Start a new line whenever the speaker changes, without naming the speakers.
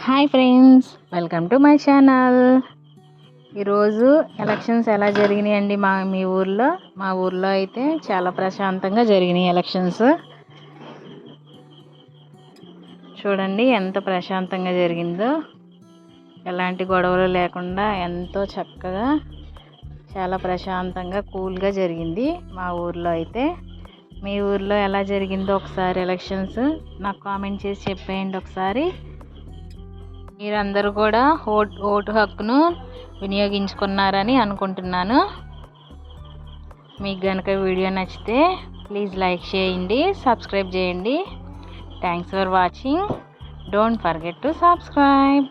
Hi friends, welcome to my channel. ఈరోజు elections ఎలా జరిగినాయండి మీ ఊర్లో? మా ఊర్లో అయితే చాలా ప్రశాంతంగా జరిగినాయి ఎలక్షన్స్. చూడండి ఎంత ప్రశాంతంగా జరిగిందో, ఎలాంటి గొడవలు లేకుండా ఎంతో చక్కగా చాలా ప్రశాంతంగా కూల్గా జరిగింది మా ఊర్లో అయితే. మీ ఊర్లో ఎలా జరిగిందో ఒకసారి ఎలక్షన్స్ నాకు కామెంట్ చేసి చెప్పేయండి ఒకసారి. మీరందరూ కూడా ఓటు హక్కును వినియోగించుకున్నారని అనుకుంటున్నాను. మీకు కనుక వీడియో నచ్చితే ప్లీజ్ లైక్ చేయండి, సబ్స్క్రైబ్ చేయండి. Thanks for watching. Don't forget to subscribe.